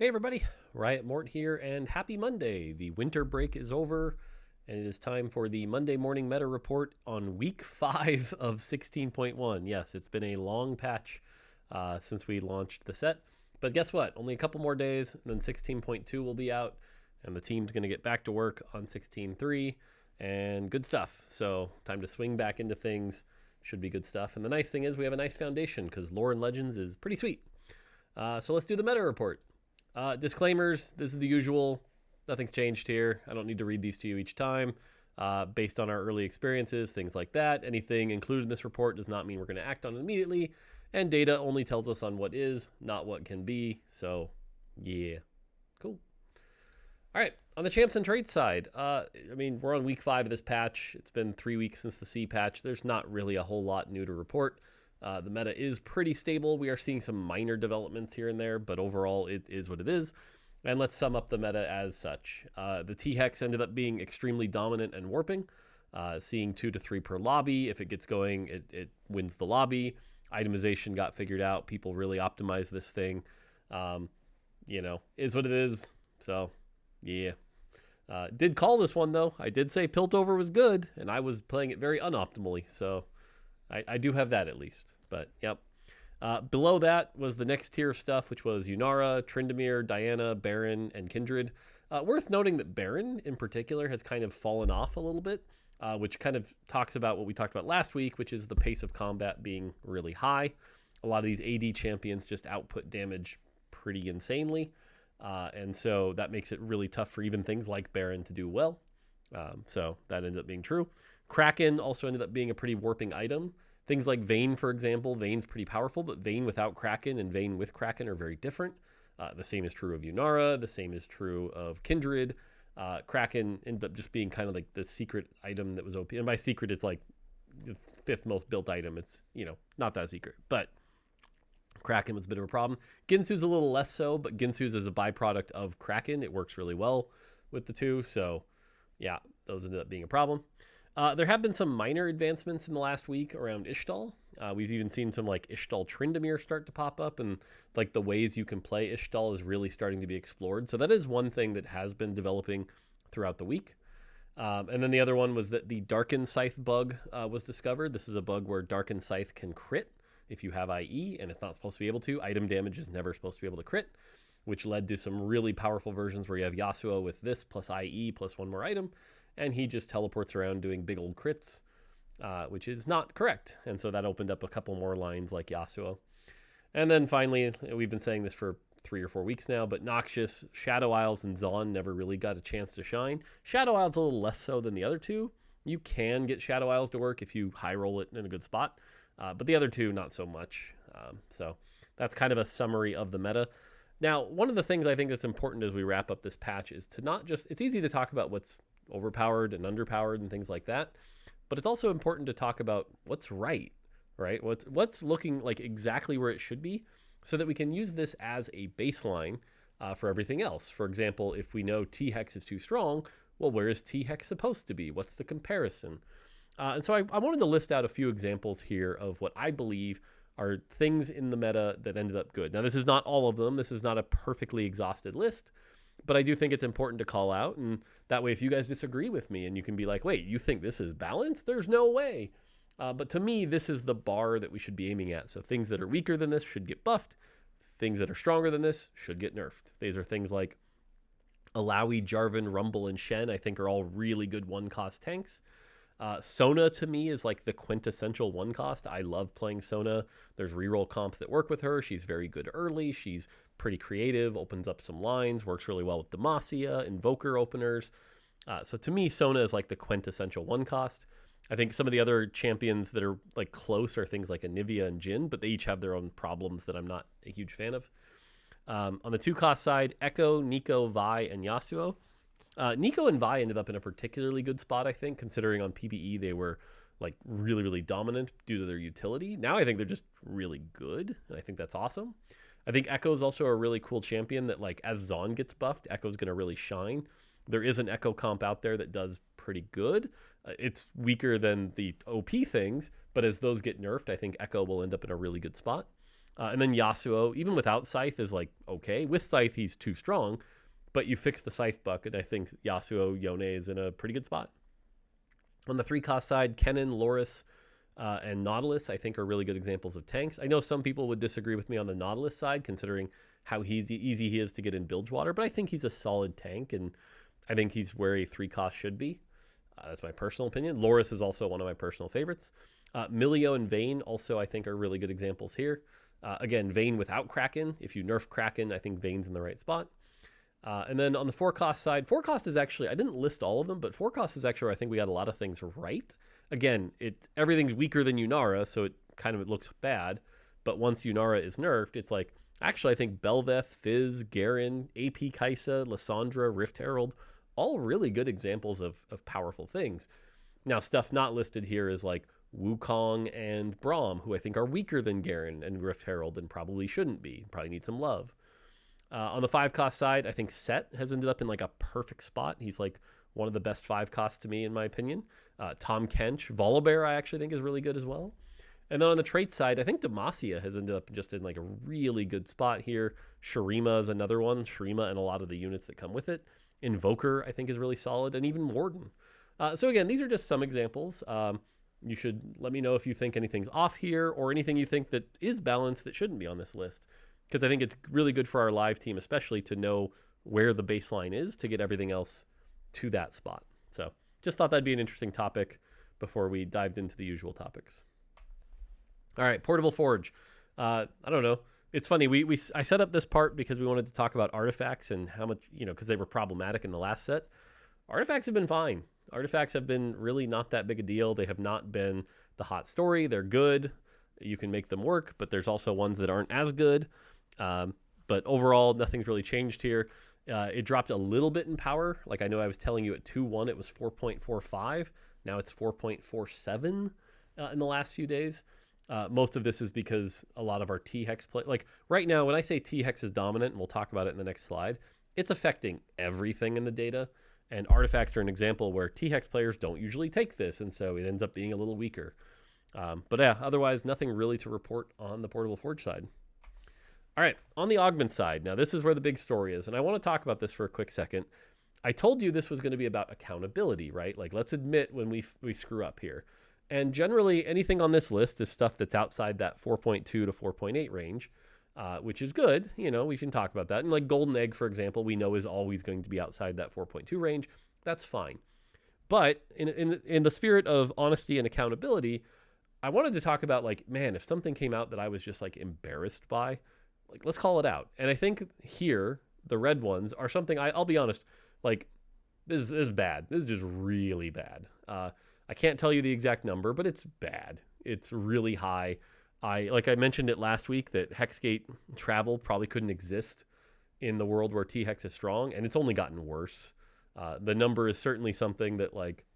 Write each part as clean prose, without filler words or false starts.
Hey everybody, Riot Mort here, and happy Monday. The winter break is over, and it is time for the Monday morning meta report on week 5 of 16.1. Yes, it's been a long patch since we launched the set, but guess what? Only a couple more days, and then 16.2 will be out, and the team's going to get back to work on 16.3, and good stuff. So, time to swing back into things. Should be good stuff. And the nice thing is we have a nice foundation, because Lore and Legends is pretty sweet. So let's do the meta report. Disclaimers, this is the usual. Nothing's changed here. I don't need to read these to you each time. Based on our early experiences, things like that. Anything included in this report does not mean we're going to act on it immediately. And data only tells us on what is, not what can be. So, yeah. Cool. All right. On the champs and trades side, we're on week 5 of this patch. It's been 3 weeks since the C patch. There's not really a whole lot new to report. The meta is pretty stable. We are seeing some minor developments here and there, but overall it is what it is. And let's sum up the meta as such. The T-Hex ended up being extremely dominant and warping, seeing 2 to 3 per lobby. If it gets going, it wins the lobby. Itemization got figured out. People really optimized this thing. Is what it is. So, yeah. Did call this one, though. I did say Piltover was good, and I was playing it very unoptimally, so I do have that at least, but yep. Below that was the next tier of stuff, which was Yunara, Tryndamere, Diana, Baron, and Kindred. Worth noting that Baron in particular has kind of fallen off a little bit, which kind of talks about what we talked about last week, which is the pace of combat being really high. A lot of these AD champions just output damage pretty insanely, and so that makes it really tough for even things like Baron to do well. So that ended up being true. Kraken also ended up being a pretty warping item. Things like Vayne, for example. Vayne's pretty powerful, but Vayne without Kraken and Vayne with Kraken are very different. The same is true of Yunara. The same is true of Kindred. Kraken ended up just being kind of like the secret item that was OP. And by secret, it's like the 5th most built item. It's, not that secret. But Kraken was a bit of a problem. Ginsu's a little less so, but Ginsu's is a byproduct of Kraken. It works really well with the two. So, yeah, those ended up being a problem. There have been some minor advancements in the last week around Ishtal. We've even seen some like Ishtal Tryndamere start to pop up, and like the ways you can play Ishtal is really starting to be explored. So that is one thing that has been developing throughout the week. And then the other one was that the Darken Scythe bug was discovered. This is a bug where Darken Scythe can crit if you have IE, and it's not supposed to be able to. Item damage is never supposed to be able to crit, which led to some really powerful versions where you have Yasuo with this plus IE plus one more item, and he just teleports around doing big old crits, which is not correct. And so that opened up a couple more lines like Yasuo. And then finally, we've been saying this for 3 or 4 weeks now, but Noxious, Shadow Isles, and Zaun never really got a chance to shine. Shadow Isles a little less so than the other two. You can get Shadow Isles to work if you high roll it in a good spot, but the other two, not so much. So that's kind of a summary of the meta. Now, one of the things I think that's important as we wrap up this patch is to not just, it's easy to talk about what's overpowered and underpowered and things like that, but it's also important to talk about what's right? What's looking like exactly where it should be, so that we can use this as a baseline for everything else. For example, if we know T-Hex is too strong, well, where is T-Hex supposed to be? What's the comparison? And so I wanted to list out a few examples here of what I believe are things in the meta that ended up good. Now, this is not all of them. This is not a perfectly exhausted list, but I do think it's important to call out. And that way, if you guys disagree with me and you can be like, wait, you think this is balanced? There's no way. But to me, this is the bar that we should be aiming at. So things that are weaker than this should get buffed. Things that are stronger than this should get nerfed. These are things like Alawi, Jarvan, Rumble, and Shen, I think are all really good one-cost tanks. Sona, to me, is like the quintessential one-cost. I love playing Sona. There's reroll comps that work with her. She's very good early. She's pretty creative, opens up some lines, works really well with Demacia, Invoker openers. So to me, Sona is like the quintessential one-cost. I think some of the other champions that are like close are things like Anivia and Jhin, but they each have their own problems that I'm not a huge fan of. On the 2-cost side, Echo, Neeko, Vi, and Yasuo. Neeko and Vi ended up in a particularly good spot, I think, considering on PvE they were like really, really dominant due to their utility. Now I think they're just really good, and I think that's awesome. I think Echo is also a really cool champion that, like, as Zaun gets buffed, Echo's going to really shine. There is an Echo comp out there that does pretty good. It's weaker than the OP things, but as those get nerfed, I think Echo will end up in a really good spot. And then Yasuo, even without Scythe, is like okay. With Scythe, he's too strong, but you fix the Scythe buck, and I think Yasuo Yone is in a pretty good spot. On the 3-cost side, Kennen, Loris, and Nautilus, I think, are really good examples of tanks. I know some people would disagree with me on the Nautilus side, considering how easy he is to get in Bilgewater, but I think he's a solid tank, and I think he's where a 3-cost should be. That's my personal opinion. Loris is also one of my personal favorites. Milio and Vayne also, I think, are really good examples here. Again, Vayne without Kraken. If you nerf Kraken, I think Vayne's in the right spot. And then on the 4-cost side, 4-cost is actually, I didn't list all of them, but 4-cost is actually where I think we got a lot of things right. Again, everything's weaker than Yunara, so it looks bad. But once Yunara is nerfed, it's like, actually, I think Belveth, Fizz, Garen, AP Kaisa, Lissandra, Rift Herald, all really good examples of powerful things. Now, stuff not listed here is like Wukong and Braum, who I think are weaker than Garen and Rift Herald and probably shouldn't be. Probably need some love. On the 5-cost side, I think Set has ended up in like a perfect spot. He's like one of the best 5-costs to me, in my opinion. Tom Kench, Volibear, I actually think is really good as well. And then on the trait side, I think Demacia has ended up just in like a really good spot here. Shurima is another one. Shurima and a lot of the units that come with it. Invoker, I think, is really solid, and even Warden. So again, these are just some examples. You should let me know if you think anything's off here or anything you think that is balanced that shouldn't be on this list, because I think it's really good for our live team, especially to know where the baseline is to get everything else to that spot. So just thought that'd be an interesting topic before we dived into the usual topics. All right, Portable Forge. I don't know. It's funny. I set up this part because we wanted to talk about artifacts and how much, because they were problematic in the last set. Artifacts have been fine. Artifacts have been really not that big a deal. They have not been the hot story. They're good. You can make them work, but there's also ones that aren't as good. But overall, nothing's really changed here. It dropped a little bit in power. Like I know I was telling you at 2.1, it was 4.45. Now it's 4.47 in the last few days. Most of this is because a lot of our T-Hex play, like right now, when I say T-Hex is dominant, and we'll talk about it in the next slide, it's affecting everything in the data. And artifacts are an example where T-Hex players don't usually take this, and so it ends up being a little weaker. But yeah, otherwise, nothing really to report on the Portable Forge side. All right, on the augment side, now this is where the big story is, and I want to talk about this for a quick second. I told you this was going to be about accountability, right? Like, let's admit when we screw up here. And generally, anything on this list is stuff that's outside that 4.2 to 4.8 range, which is good. We can talk about that. And like Golden Egg, for example, we know is always going to be outside that 4.2 range. That's fine. But in the spirit of honesty and accountability, I wanted to talk about, like, man, if something came out that I was just like embarrassed by, like, let's call it out. And I think here, the red ones are something I'll be honest, like, this is bad. This is just really bad. I can't tell you the exact number, but it's bad. It's really high. Like I mentioned it last week, that Hexgate travel probably couldn't exist in the world where T-Hex is strong, and it's only gotten worse. The number is certainly something that, like,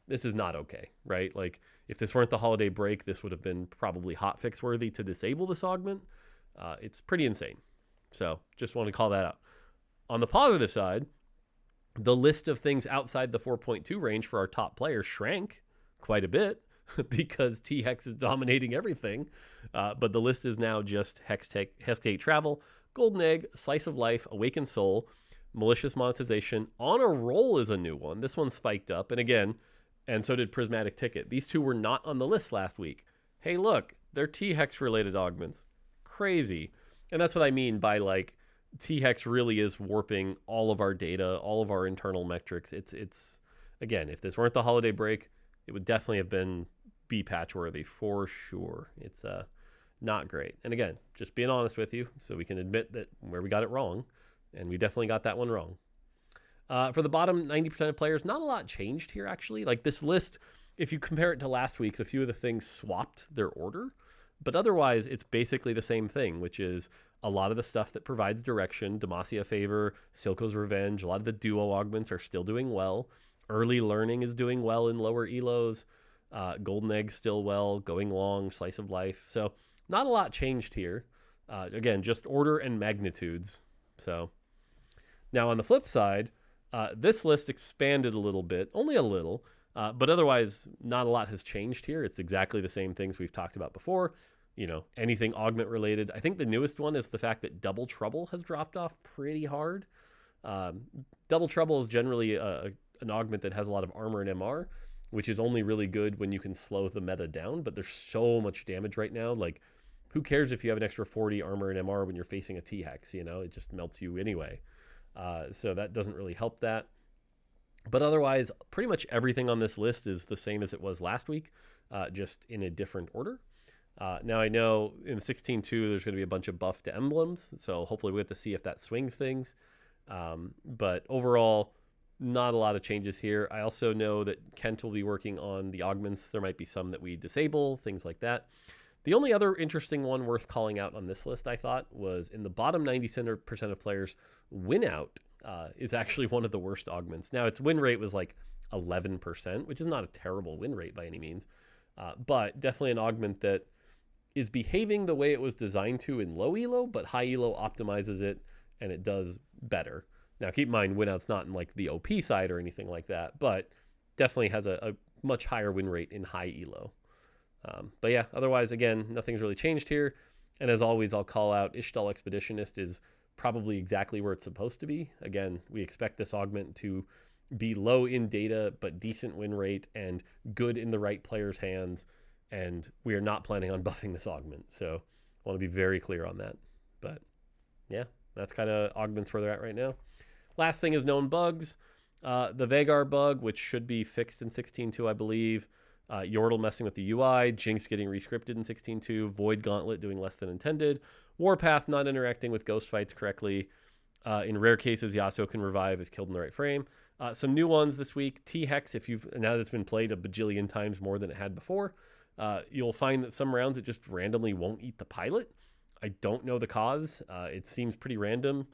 this is not okay, right? Like, if this weren't the holiday break, this would have been probably hotfix worthy to disable this augment. It's pretty insane. So just want to call that out. On the positive side, the list of things outside the 4.2 range for our top players shrank quite a bit because T-Hex is dominating everything. But the list is now just Hexgate Travel, Golden Egg, Slice of Life, Awakened Soul, Malicious Monetization. On a Roll is a new one. This one spiked up. And so did Prismatic Ticket. These two were not on the list last week. Hey, look, they're T-Hex related augments. Crazy. And that's what I mean by, like, T-Hex really is warping all of our data, all of our internal metrics. It's again, if this weren't the holiday break, it would definitely have been B-patch worthy for sure. It's not great. And again, just being honest with you so we can admit that where we got it wrong, and we definitely got that one wrong. For the bottom 90% of players, not a lot changed here, actually. Like, this list, if you compare it to last week's, a few of the things swapped their order. But otherwise, it's basically the same thing, which is a lot of the stuff that provides direction. Demacia Favor, Silco's Revenge, a lot of the duo augments are still doing well. Early Learning is doing well in lower elos. Golden Egg still well, Going Long, Slice of Life. So not a lot changed here. Again, just order and magnitudes. So now on the flip side, this list expanded a little bit, only a little, but otherwise not a lot has changed here. It's exactly the same things we've talked about before. anything augment related. I think the newest one is the fact that Double Trouble has dropped off pretty hard. Double Trouble is generally an augment that has a lot of armor and MR, which is only really good when you can slow the meta down, but there's so much damage right now. Like, who cares if you have an extra 40 armor and MR when you're facing a T-Hex, it just melts you anyway. So that doesn't really help that. But otherwise, pretty much everything on this list is the same as it was last week, just in a different order. Now, I know in 16.2, there's going to be a bunch of buff to emblems, so hopefully we have to see if that swings things. But overall, not a lot of changes here. I also know that Kent will be working on the augments. There might be some that we disable, things like that. The only other interesting one worth calling out on this list, I thought, was in the bottom 90% of players, win out is actually one of the worst augments. Now, its win rate was like 11%, which is not a terrible win rate by any means, but definitely an augment that is behaving the way it was designed to in low elo, but high elo optimizes it and it does better. Now, keep in mind, win out's not in like the OP side or anything like that, but definitely has a much higher win rate in high elo. But yeah, otherwise, again, nothing's really changed here. And as always, I'll call out Ishtal Expeditionist is probably exactly where it's supposed to be. Again, we expect this augment to be low in data, but decent win rate and good in the right player's hands. And we are not planning on buffing this augment. So I want to be very clear on that. But yeah, that's kind of augments where they're at right now. Last thing is known bugs. The Vagar bug, which should be fixed in 16.2, I believe. Yordle messing with the UI, Jinx getting rescripted in 16.2, Void Gauntlet doing less than intended, Warpath not interacting with ghost fights correctly. In rare cases, Yasuo can revive if killed in the right frame. Some new ones this week. T-Hex, now that it's been played a bajillion times more than it had before, you'll find that some rounds it just randomly won't eat the pilot. I don't know the cause. It seems pretty random.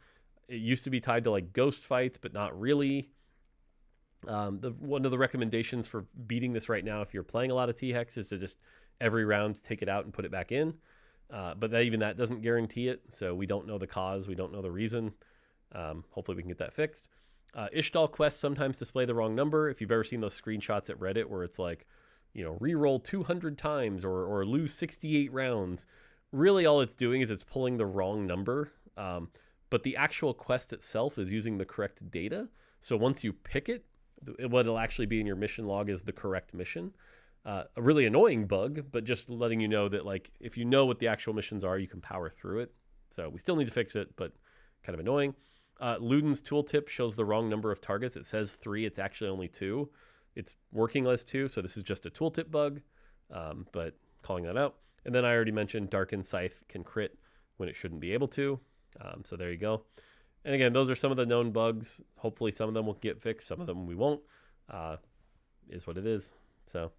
It used to be tied to like ghost fights, but not really. One of the recommendations for beating this right now, if you're playing a lot of T-Hex, is to just every round take it out and put it back in. But even that doesn't guarantee it, so we don't know the cause. We don't know the reason. Hopefully we can get that fixed. Ishtal quests sometimes display the wrong number. If you've ever seen those screenshots at Reddit where it's like, reroll 200 times or lose 68 rounds, really all it's doing is it's pulling the wrong number. But the actual quest itself is using the correct data. So once you pick it, what it'll actually be in your mission log is the correct mission. A really annoying bug, but just letting you know that like if you know what the actual missions are, you can power through it. So we still need to fix it, but kind of annoying. Luden's tooltip shows the wrong number of targets. It says 3, it's actually only 2. It's working as 2, so this is just a tooltip bug, but calling that out. And then I already mentioned Darkened Scythe can crit when it shouldn't be able to. So there you go. And again, those are some of the known bugs. Hopefully some of them will get fixed. Some of them we won't. Is what it is. So,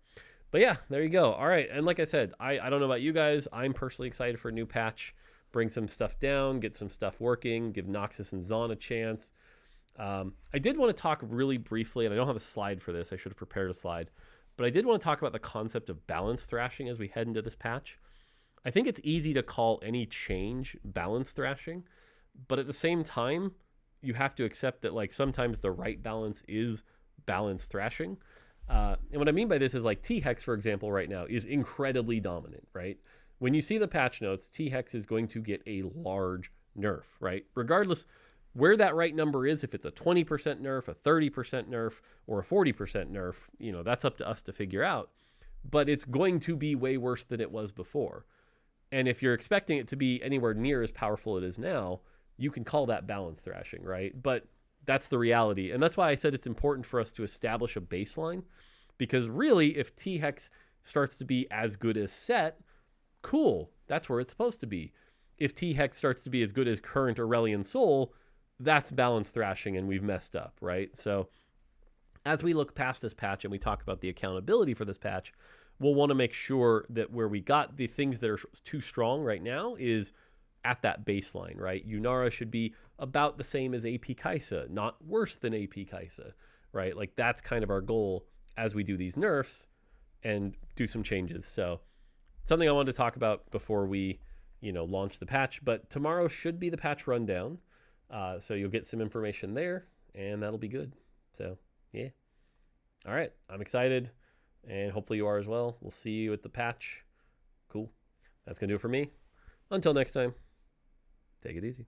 but yeah, there you go. All right. And like I said, I don't know about you guys. I'm personally excited for a new patch. Bring some stuff down, get some stuff working, give Noxus and Zon a chance. I did want to talk really briefly, and I don't have a slide for this. I should have prepared a slide. But I did want to talk about the concept of balance thrashing as we head into this patch. I think it's easy to call any change balance thrashing. But at the same time, you have to accept that like sometimes the right balance is balance thrashing. And what I mean by this is like T-Hex, for example, right now is incredibly dominant, right? When you see the patch notes, T-Hex is going to get a large nerf, right? Regardless where that right number is, if it's a 20% nerf, a 30% nerf, or a 40% nerf, that's up to us to figure out. But it's going to be way worse than it was before. And if you're expecting it to be anywhere near as powerful as it is now, you can call that balance thrashing, right? But that's the reality. And that's why I said it's important for us to establish a baseline, because really, if T-Hex starts to be as good as Set, cool, that's where it's supposed to be. If T-Hex starts to be as good as current Aurelian Soul, that's balance thrashing and we've messed up, right? So as we look past this patch and we talk about the accountability for this patch, we'll want to make sure that where we got the things that are too strong right now is at that baseline, right? Yunara should be about the same as AP Kaisa, not worse than AP Kaisa, right? Like that's kind of our goal as we do these nerfs and do some changes. So something I wanted to talk about before we, launch the patch, but tomorrow should be the patch rundown. So you'll get some information there and that'll be good. So yeah. All right. I'm excited and hopefully you are as well. We'll see you at the patch. Cool. That's going to do it for me. Until next time, take it easy.